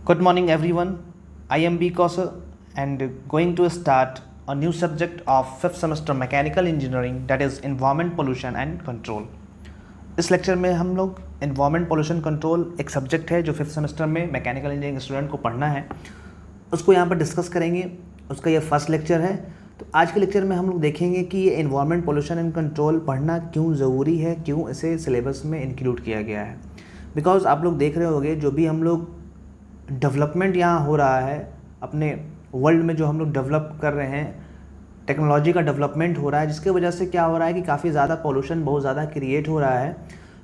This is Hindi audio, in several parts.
Good morning, everyone. I am B. Kosa and going to start a new subject of 5th semester mechanical engineering, that is environment pollution and control. इस लेक्चर में हम लोग environment pollution control एक सब्जेक्ट है जो 5th सेमेस्टर में मैकेनिकल इंजीनियरिंग स्टूडेंट को पढ़ना है, उसको यहाँ पर डिस्कस करेंगे। उसका ये फर्स्ट लेक्चर है। तो आज के लेक्चर में हम लोग देखेंगे कि ये environment pollution and control पढ़ना क्यों ज़रूरी है, क्यों इसे सिलेबस में इंक्लूड किया गया है। बिकॉज आप लोग देख रहे होंगे जो भी हम लोग डेवलपमेंट यहाँ हो रहा है अपने वर्ल्ड में, जो हम लोग डेवलप कर रहे हैं, टेक्नोलॉजी का डेवलपमेंट हो रहा है, जिसके वजह से क्या हो रहा है कि काफ़ी ज़्यादा पोल्यूशन बहुत ज़्यादा क्रिएट हो रहा है।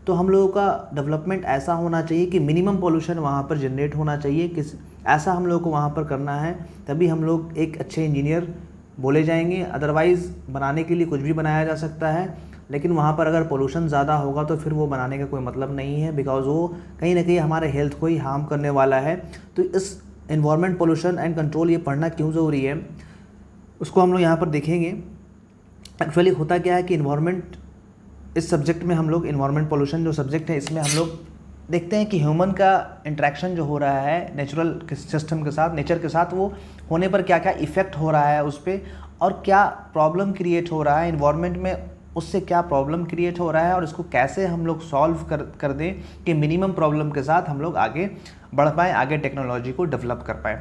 तो हम लोगों का डेवलपमेंट ऐसा होना चाहिए कि मिनिमम पोल्यूशन वहाँ पर जनरेट होना चाहिए। ऐसा हम लोगों को वहाँ पर करना है, तभी हम लोग एक अच्छे इंजीनियर बोले जाएंगे। अदरवाइज़ बनाने के लिए कुछ भी बनाया जा सकता है, लेकिन वहाँ पर अगर पोल्यूशन ज़्यादा होगा तो फिर वो बनाने का कोई मतलब नहीं है, बिकॉज़ वो कहीं ना कहीं हमारे हेल्थ को ही हार्म करने वाला है। तो इस एनवायरनमेंट पोल्यूशन एंड कंट्रोल ये पढ़ना क्यों ज़रूरी है, उसको हम लोग यहाँ पर देखेंगे। एक्चुअली होता क्या है कि इन्वायरमेंट, इस सब्जेक्ट में हम लोग इन्वायरमेंट पोल्यूशन जो सब्जेक्ट है, इसमें हम लोग देखते हैं कि ह्यूमन का इंटरेक्शन जो हो रहा है नेचुरल सिस्टम के साथ, नेचर के साथ, वो होने पर क्या क्या इफ़ेक्ट हो रहा है उस पर, और क्या प्रॉब्लम क्रिएट हो रहा है इन्वायरमेंट में, उससे क्या प्रॉब्लम क्रिएट हो रहा है और इसको कैसे हम लोग सॉल्व कर दें कि मिनिमम प्रॉब्लम के साथ हम लोग आगे बढ़ पाएँ, आगे टेक्नोलॉजी को डेवलप कर पाएँ।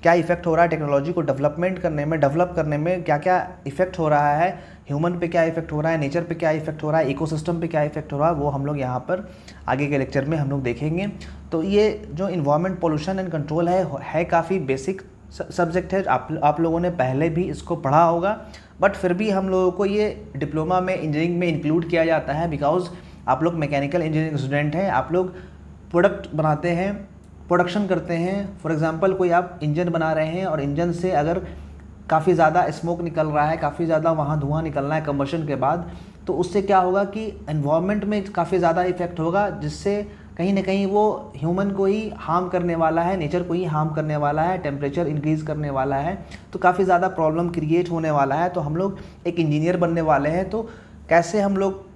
क्या इफ़ेक्ट हो रहा है टेक्नोलॉजी को डेवलपमेंट करने में, डेवलप करने में क्या क्या इफ़ेक्ट हो रहा है, ह्यूमन पे क्या इफ़ेक्ट हो रहा है, नेचर पे क्या इफ़ेक्ट हो रहा है, इकोसिस्टम पे क्या इफ़ेक्ट हो रहा है, वो हम लोग यहाँ पर आगे के लेक्चर में हम लोग देखेंगे। तो ये जो इन्वायरमेंट पोल्यूशन एंड कंट्रोल है काफ़ी बेसिक सब्जेक्ट है। आप लोगों ने पहले भी इसको पढ़ा होगा, बट फिर भी हम लोगों को ये डिप्लोमा में इंजीनियरिंग में इंक्लूड किया जाता है, बिकॉज आप लोग मैकेनिकल इंजीनियरिंग स्टूडेंट हैं। आप लोग प्रोडक्ट बनाते हैं, प्रोडक्शन करते हैं। फॉर एग्जांपल कोई आप इंजन बना रहे हैं और इंजन से अगर काफ़ी ज़्यादा स्मोक निकल रहा है, काफ़ी ज़्यादा वहाँ धुआं निकलना है कंबशन के बाद, तो उससे क्या होगा कि एनवायरनमेंट में काफ़ी ज़्यादा इफ़ेक्ट होगा, जिससे कहीं ना कहीं वो ह्यूमन को ही हार्म करने वाला है, नेचर को ही हार्म करने वाला है, टेम्परेचर इंक्रीज़ करने वाला है, तो काफ़ी ज़्यादा प्रॉब्लम क्रिएट होने वाला है। तो हम लोग एक इंजीनियर बनने वाले हैं, तो कैसे हम लोग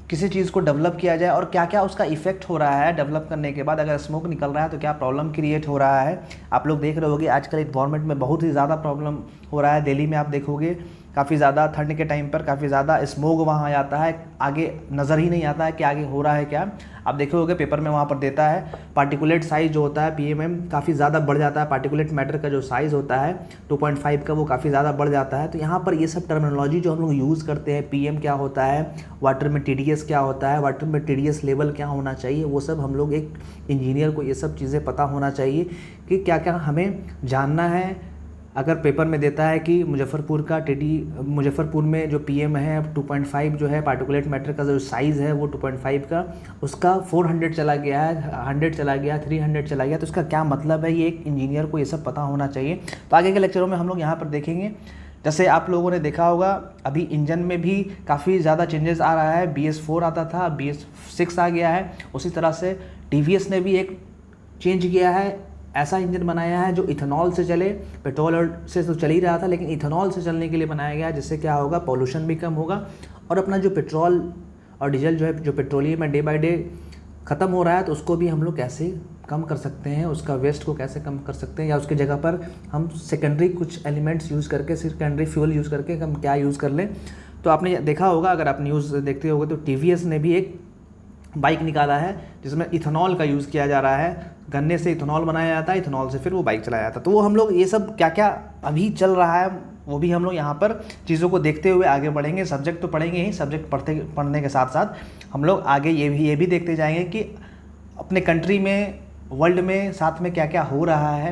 किसी चीज़ को डेवलप किया जाए और क्या क्या उसका इफ़ेक्ट हो रहा है डेवलप करने के बाद, अगर स्मोक निकल रहा है तो क्या प्रॉब्लम क्रिएट हो रहा है। आप लोग देख रहे होंगे आजकल इन्वायरमेंट में बहुत ही ज़्यादा प्रॉब्लम हो रहा है। दिल्ली में आप देखोगे काफ़ी ज़्यादा ठंड के टाइम पर काफ़ी ज़्यादा स्मोक वहाँ आ जाता है, आगे नज़र ही नहीं आता है कि आगे हो रहा है क्या। आप देखे होंगे पेपर में वहाँ पर देता है पार्टिकुलेट साइज़ जो होता है पीएमएम काफ़ी ज़्यादा बढ़ जाता है, पार्टिकुलेट मैटर का जो साइज़ होता है 2.5 का, वो काफ़ी ज़्यादा बढ़ जाता है। तो यहाँ पर ये सब टर्मिनोलॉजी जो हम लोग यूज़ करते हैं, पीएम क्या होता है, वाटर में टीडीएस क्या होता है, वाटर में टीडीएस लेवल क्या होना चाहिए, वो सब हम लोग एक इंजीनियर को ये सब चीज़ें पता होना चाहिए कि क्या क्या हमें जानना है। अगर पेपर में देता है कि मुजफ्फरपुर में जो पीएम है 2.5 जो है पार्टिकुलेट मैटर का जो साइज़ है वो 2.5 का, उसका 400 चला गया है, 100 चला गया, 300 चला गया, तो इसका क्या मतलब है, ये एक इंजीनियर को ये सब पता होना चाहिए। तो आगे के लेक्चरों में हम लोग यहाँ पर देखेंगे। जैसे आप लोगों ने देखा होगा अभी इंजन में भी काफ़ी ज़्यादा चेंजेस आ रहा है, BS4 आता था, BS6 आ गया है। उसी तरह से TVS ने भी एक चेंज किया है, ऐसा इंजन बनाया है जो इथेनॉल से चले। पेट्रोल से तो चल ही रहा था, लेकिन इथेनॉल से चलने के लिए बनाया गया है, जिससे क्या होगा, पोल्यूशन भी कम होगा और अपना जो पेट्रोल और डीजल जो है, जो पेट्रोलियम है, डे बाय डे ख़त्म हो रहा है, तो उसको भी हम लोग कैसे कम कर सकते हैं, उसका वेस्ट को कैसे कम कर सकते हैं, या उसकी जगह पर हम सेकेंडरी कुछ एलिमेंट्स यूज़ करके, सेकेंडरी फ्यूल यूज़ करके हम क्या यूज़ कर लें। तो आपने देखा होगा, अगर आप न्यूज़ देखते होगे, तो TVS ने भी एक बाइक निकाला है जिसमें इथेनॉल का यूज़ किया जा रहा है। गन्ने से इथेनॉल बनाया जाता है, इथेनॉल से फिर वो बाइक चलाया जाता है। तो वो हम लोग ये सब क्या क्या अभी चल रहा है वो भी हम लोग यहाँ पर चीज़ों को देखते हुए आगे बढ़ेंगे। सब्जेक्ट तो पढ़ेंगे ही, सब्जेक्ट पढ़ने के साथ साथ हम लोग आगे ये भी देखते जाएंगे कि अपने कंट्री में, वर्ल्ड में साथ में क्या क्या हो रहा है,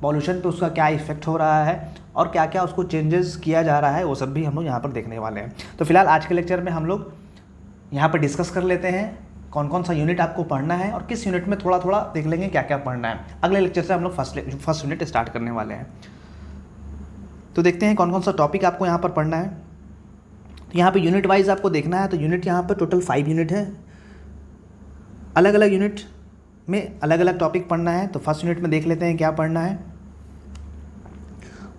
पॉल्यूशन पे उसका क्या इफ़ेक्ट हो रहा है और क्या क्या उसको चेंजेस किया जा रहा है, वो सब भी हम लोग यहाँ पर देखने वाले हैं। तो फिलहाल आज के लेक्चर में हम लोग यहाँ पर डिस्कस कर लेते हैं कौन कौन सा यूनिट आपको पढ़ना है और किस यूनिट में थोड़ा थोड़ा देख लेंगे क्या क्या पढ़ना है। अगले लेक्चर से हम लोग फर्स्ट यूनिट स्टार्ट करने वाले हैं। तो देखते हैं कौन कौन सा टॉपिक आपको यहाँ पर पढ़ना है। तो यहाँ पे यूनिट वाइज आपको देखना है, तो यूनिट यहाँ पर टोटल 5 यूनिट है। अलग अलग यूनिट में अलग अलग टॉपिक पढ़ना है। तो फर्स्ट यूनिट में देख लेते हैं क्या पढ़ना है।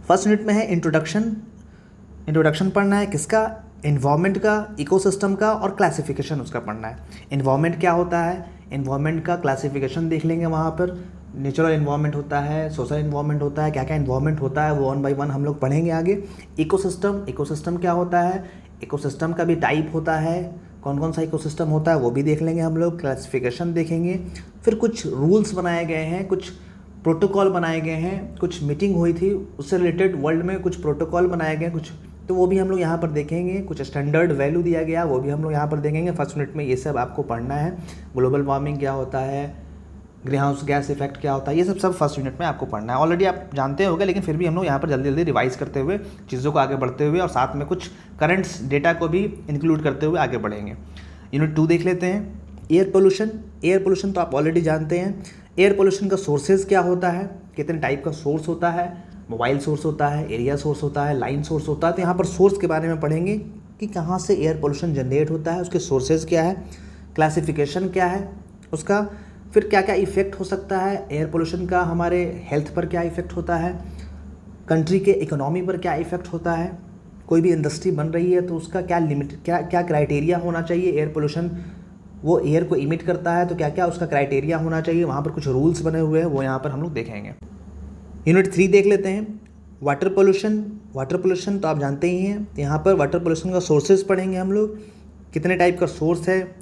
फर्स्ट यूनिट में है इंट्रोडक्शन पढ़ना है, किसका, एनवायरनमेंट का, इकोसिस्टम का और क्लासिफिकेशन उसका पढ़ना है। एनवायरनमेंट क्या होता है, एनवायरनमेंट का क्लासिफिकेशन देख लेंगे वहाँ पर, नेचुरल इन्वायरमेंट होता है, सोशल इन्वायरमेंट होता है, क्या क्या इन्वायरमेंट होता है वो वन बाय वन हम लोग पढ़ेंगे आगे। इकोसिस्टम क्या होता है, इकोसिस्टम का भी टाइप होता है, कौन कौन सा इकोसिस्टम होता है वो भी देख लेंगे हम लोग, क्लासिफिकेशन देखेंगे। फिर कुछ रूल्स बनाए गए हैं, कुछ प्रोटोकॉल बनाए गए हैं, कुछ मीटिंग हुई थी उससे रिलेटेड वर्ल्ड में कुछ प्रोटोकॉल बनाए गए कुछ, तो वो भी हम लोग यहाँ पर देखेंगे। कुछ स्टैंडर्ड वैल्यू दिया गया वो भी हम लोग यहाँ पर देखेंगे। फर्स्ट यूनिट में ये सब आपको पढ़ना है। ग्लोबल वार्मिंग क्या होता है, ग्रीन हाउस गैस इफेक्ट क्या होता है, ये सब फर्स्ट यूनिट में आपको पढ़ना है। ऑलरेडी आप जानते होंगे, लेकिन फिर भी हम लोग यहाँ पर जल्दी जल्दी रिवाइज करते हुए चीज़ों को आगे बढ़ते हुए और साथ में कुछ करंट्स डेटा को भी इंक्लूड करते हुए आगे बढ़ेंगे। यूनिट 2 देख लेते हैं। एयर पोल्यूशन तो आप ऑलरेडी जानते हैं। एयर पोल्यूशन का सोर्सेज क्या होता है, कितने टाइप का सोर्स होता है, मोबाइल सोर्स होता है, एरिया सोर्स होता है, लाइन सोर्स होता है। तो यहाँ पर सोर्स के बारे में पढ़ेंगे कि कहाँ से एयर पोल्यूशन जनरेट होता है, उसके सोर्सेज क्या है, क्लासिफिकेशन क्या है उसका, फिर क्या क्या इफेक्ट हो सकता है एयर पोल्यूशन का, हमारे हेल्थ पर क्या इफेक्ट होता है, कंट्री के इकोनॉमी पर क्या इफेक्ट होता है, कोई भी इंडस्ट्री बन रही है तो उसका क्या क्राइटेरिया होना चाहिए, एयर पोल्यूशन वो एयर को इमिट करता है तो क्या क्या उसका क्राइटेरिया होना चाहिए, वहाँ पर कुछ रूल्स बने हुए हैं वो यहाँ पर हम लोग देखेंगे। यूनिट 3 देख लेते हैं। वाटर पोल्यूशन तो आप जानते ही हैं। यहाँ पर वाटर पोल्यूशन का सोर्सेज पढ़ेंगे हम लोग, कितने टाइप का सोर्स है,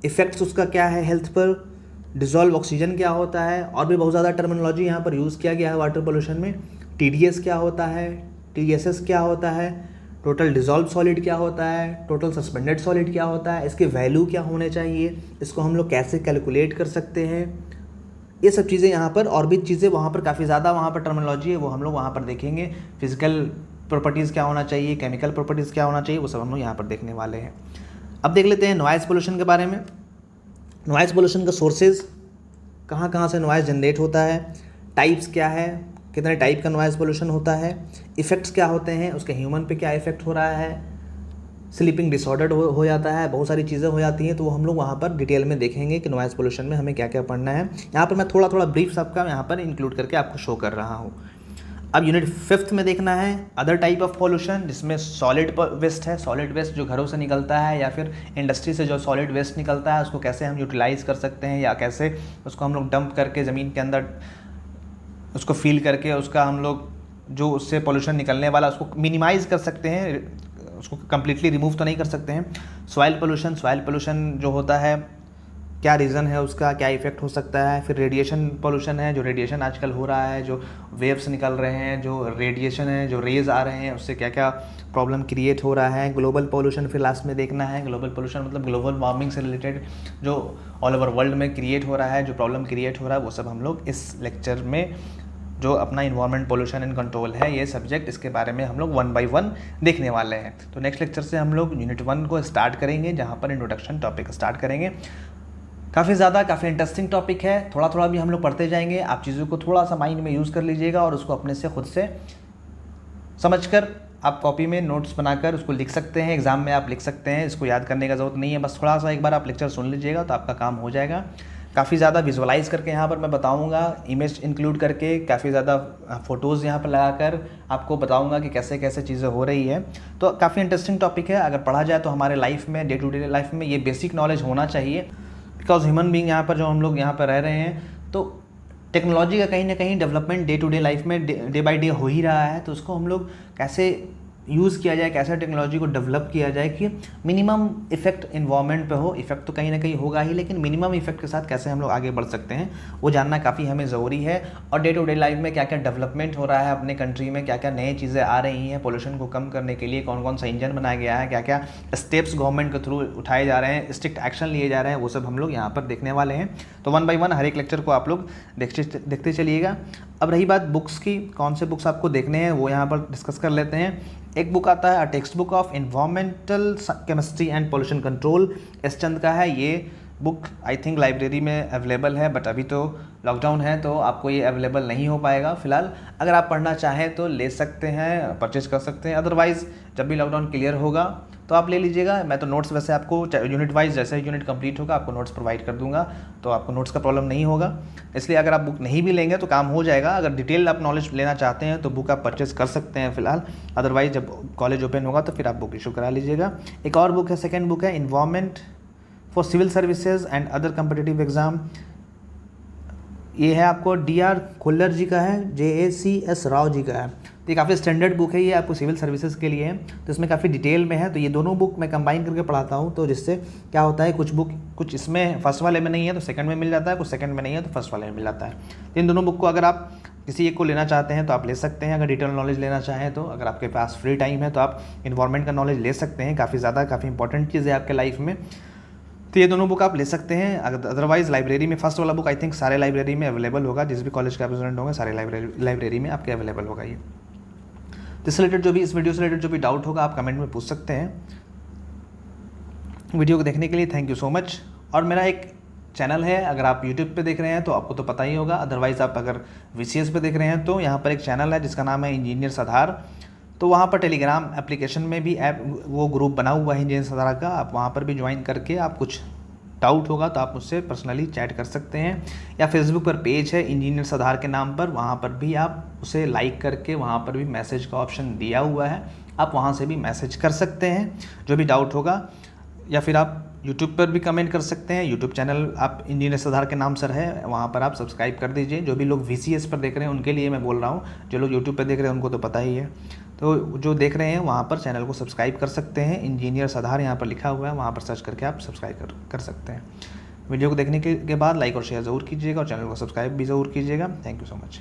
इफेक्ट्स उसका क्या है हेल्थ पर, डिजॉल्व ऑक्सीजन क्या होता है, और भी बहुत ज़्यादा टर्मिनोलॉजी यहाँ पर यूज़ किया गया है वाटर पोल्यूशन में। TDS क्या होता है, TSS क्या होता है, टोटल डिजॉल्व सॉलिड क्या होता है, टोटल सस्पेंडेड सॉलिड क्या होता है, इसके वैल्यू क्या होने चाहिए, इसको हम लोग कैसे कैलकुलेट कर सकते हैं, ये सब चीज़ें यहाँ पर, और भी चीज़ें वहाँ पर काफ़ी ज़्यादा वहाँ पर टर्मिनोलॉजी है वो हम लोग वहाँ पर देखेंगे। फिजिकल प्रॉपर्टीज़ क्या होना चाहिए, केमिकल प्रॉपर्टीज़ क्या होना चाहिए, वो सब हम लोग यहाँ पर देखने वाले हैं। अब देख लेते हैं नॉइज़ पोल्यूशन के बारे में। नॉइज़ पोल्यूशन का सोर्सेज, कहाँ कहाँ से नॉइज़ जनरेट होता है, टाइप्स क्या है, कितने टाइप का नॉइज़ पोल्यूशन होता है, इफ़ेक्ट्स क्या होते हैं, उसके ह्यूमन पे क्या इफेक्ट हो रहा है, स्लीपिंग डिसऑर्डर हो जाता है, बहुत सारी चीज़ें हो जाती हैं, तो वो हम लोग वहाँ पर डिटेल में देखेंगे कि नॉइज़ पोल्यूशन में हमें क्या क्या पढ़ना है। यहाँ पर मैं थोड़ा थोड़ा ब्रीफ सबका यहाँ पर इंक्लूड करके आपको शो कर रहा हूँ। अब यूनिट 5 में देखना है अदर टाइप ऑफ पोल्यूशन, जिसमें सॉलिड वेस्ट है। सॉलिड वेस्ट जो घरों से निकलता है या फिर इंडस्ट्री से जो सॉलिड वेस्ट निकलता है उसको कैसे हम यूटिलाइज़ कर सकते हैं, या कैसे उसको हम लोग डंप करके ज़मीन के अंदर उसको फील करके उसका हम लोग जो उससे पोल्यूशन निकलने वाला उसको मिनिमाइज़ कर सकते हैं, उसको कम्प्लीटली रिमूव तो नहीं कर सकते हैं। सॉइल पोल्यूशन जो होता है क्या रीज़न है उसका, क्या इफेक्ट हो सकता है। फिर रेडिएशन पोल्यूशन है, जो रेडिएशन आजकल हो रहा है, जो वेव्स निकल रहे हैं, जो रेडिएशन है, जो रेज आ रहे हैं, उससे क्या क्या प्रॉब्लम क्रिएट हो रहा है। ग्लोबल पोल्यूशन फिर लास्ट में देखना है। ग्लोबल पोल्यूशन मतलब ग्लोबल वार्मिंग से रिलेटेड जो ऑल ओवर वर्ल्ड में क्रिएट हो रहा है, जो प्रॉब्लम क्रिएट हो रहा है, वो सब हम लोग इस लेक्चर में जो अपना इन्वायरमेंट पोल्यूशन एंड कंट्रोल है ये सब्जेक्ट, इसके बारे में हम लोग 1 by 1 देखने वाले हैं। तो नेक्स्ट लेक्चर से हम लोग यूनिट 1 को स्टार्ट करेंगे, जहाँ पर इंट्रोडक्शन टॉपिक स्टार्ट करेंगे। काफ़ी इंटरेस्टिंग टॉपिक है, थोड़ा थोड़ा भी हम लोग पढ़ते जाएंगे। आप चीज़ों को थोड़ा सा माइंड में यूज़ कर लीजिएगा और उसको अपने से खुद से समझकर आप कॉपी में नोट्स बनाकर उसको लिख सकते हैं, एग्ज़ाम में आप लिख सकते हैं। इसको याद करने का ज़रूरत नहीं है, बस थोड़ा सा एक बार आप लेक्चर सुन लीजिएगा तो आपका काम हो जाएगा। काफ़ी ज़्यादा विजुअलाइज़ करके यहाँ पर मैं बताऊँगा, इमेज इंक्लूड करके काफ़ी ज़्यादा फ़ोटोज़ यहाँ पर लगाकर आपको बताऊँगा कि कैसे कैसे चीज़ें हो रही है। तो काफ़ी इंटरेस्टिंग टॉपिक है, अगर पढ़ा जाए तो हमारे लाइफ में, डे टू डे लाइफ में ये बेसिक नॉलेज होना चाहिए। बिकॉज ह्यूमन बीइंग यहाँ पर जो हम लोग यहाँ पर रह रहे हैं, तो टेक्नोलॉजी का कहीं ना कहीं development day to day life में डे बाय डे हो ही रहा है। तो उसको हम लोग कैसे यूज़ किया जाए, कैसे टेक्नोलॉजी को डेवलप किया जाए कि मिनिमम इफेक्ट इन्वायरमेंट पे हो। इफेक्ट तो कहीं ना कहीं होगा ही, लेकिन मिनिमम इफेक्ट के साथ कैसे हम लोग आगे बढ़ सकते हैं वो जानना काफ़ी हमें ज़रूरी है। और डे टू डे लाइफ में क्या क्या डेवलपमेंट हो रहा है अपने कंट्री में, क्या क्या नई चीज़ें आ रही हैं, पोल्यूशन को कम करने के लिए कौन कौन सा इंजन बनाया गया है, क्या क्या स्टेप्स गवर्नमेंट के थ्रू उठाए जा रहे हैं, स्ट्रिक्ट एक्शन लिए जा रहे हैं, वो सब हम लोग यहाँ पर देखने वाले हैं। तो 1 by 1 हर एक लेक्चर को आप लोग देखते चलिएगा। अब रही बात बुक्स की, कौन से बुक्स आपको देखने हैं वो यहाँ पर डिस्कस कर लेते हैं। एक बुक आता है textbook of environmental chemistry and pollution control, S Chand का है ये बुक। आई थिंक लाइब्रेरी में अवेलेबल है, बट अभी तो लॉकडाउन है तो आपको ये अवेलेबल नहीं हो पाएगा फ़िलहाल। अगर आप पढ़ना चाहें तो ले सकते हैं, परचेज कर सकते हैं। अदरवाइज़ जब भी लॉकडाउन क्लियर होगा तो आप ले लीजिएगा। मैं तो नोट्स वैसे आपको यूनिट वाइज जैसे यूनिट कंप्लीट होगा आपको नोट्स प्रोवाइड कर दूंगा, तो आपको नोट्स का प्रॉब्लम नहीं होगा। इसलिए अगर आप बुक नहीं भी लेंगे तो काम हो जाएगा। अगर डिटेल आप नॉलेज लेना चाहते हैं तो बुक आप परचेज कर सकते हैं फ़िलहाल। अदरवाइज जब कॉलेज ओपन होगा तो फिर आप बुक इशू करा लीजिएगा। एक और बुक है, सेकेंड बुक है environment for civil services and other competitive exam. ये है आपको DR खुल्लर जी का है, JACS राव जी का है। तो ये काफ़ी स्टैंडर्ड बुक है, ये आपको सिविल सर्विसेज के लिए है, तो इसमें काफ़ी डिटेल में है। तो ये दोनों बुक मैं कंबाइन करके पढ़ाता हूँ, तो जिससे क्या होता है कुछ इसमें फर्स्ट वाले में नहीं है तो सेकंड में मिल जाता है, कुछ सेकंड में नहीं है तो फर्स्ट वाले में मिल जाता है। तो इन दोनों बुक को अगर आप किसी एक को लेना चाहते हैं तो आप ले सकते हैं। अगर डिटेल नॉलेज लेना चाहें तो, अगर आपके पास फ्री टाइम है तो आप इन्वायरमेंट का नॉलेज ले सकते हैं, काफ़ी इंपॉर्टेंट चीज़ है आपके लाइफ में। तो ये दोनों बुक आप ले सकते हैं। अदरवाइज़ लाइब्रेरी में फर्स्ट वाला बुक आई थिंक सारे लाइब्रेरी में अवेलेबल होगा, जिस भी कॉलेज का स्टूडेंट होंगे सारे लाइब्रेरी में आपके अवेलेबल होगा ये। तो इससे रिलेटेड इस वीडियो से रिलेटेड जो भी डाउट होगा आप कमेंट में पूछ सकते हैं। वीडियो को देखने के लिए थैंक यू सो मच। और मेरा एक चैनल है, अगर आप यूट्यूब पे देख रहे हैं तो आपको तो पता ही होगा, अदरवाइज़ आप अगर VCS पे देख रहे हैं तो यहाँ पर एक चैनल है जिसका नाम है इंजीनियर सधार। तो वहाँ पर टेलीग्राम एप्लीकेशन में भी वो ग्रुप बना हुआ है इंजीनियर सधार का, आप वहाँ पर भी ज्वाइन करके आप कुछ डाउट होगा तो आप मुझसे पर्सनली चैट कर सकते हैं। या फेसबुक पर पेज है इंजीनियर सधार के नाम पर, वहाँ पर भी आप उसे लाइक करके वहाँ पर भी मैसेज का ऑप्शन दिया हुआ है, आप वहाँ से भी मैसेज कर सकते हैं जो भी डाउट होगा। या फिर आप यूट्यूब पर भी कमेंट कर सकते हैं। यूट्यूब चैनल आप इंजीनियर सधार के नाम से है, वहाँ पर आप सब्सक्राइब कर दीजिए। जो भी लोग VCS पर देख रहे हैं उनके लिए मैं बोल रहा हूँ, जो लोग यूट्यूब पर देख रहे हैं उनको तो पता ही है। तो जो देख रहे हैं वहाँ पर चैनल को सब्सक्राइब कर सकते हैं, इंजीनियर सधार यहाँ पर लिखा हुआ है, वहाँ पर सर्च करके आप सब्सक्राइब कर सकते हैं। वीडियो को देखने के बाद लाइक और शेयर ज़रूर कीजिएगा और चैनल को सब्सक्राइब भी ज़रूर कीजिएगा। Thank you so much.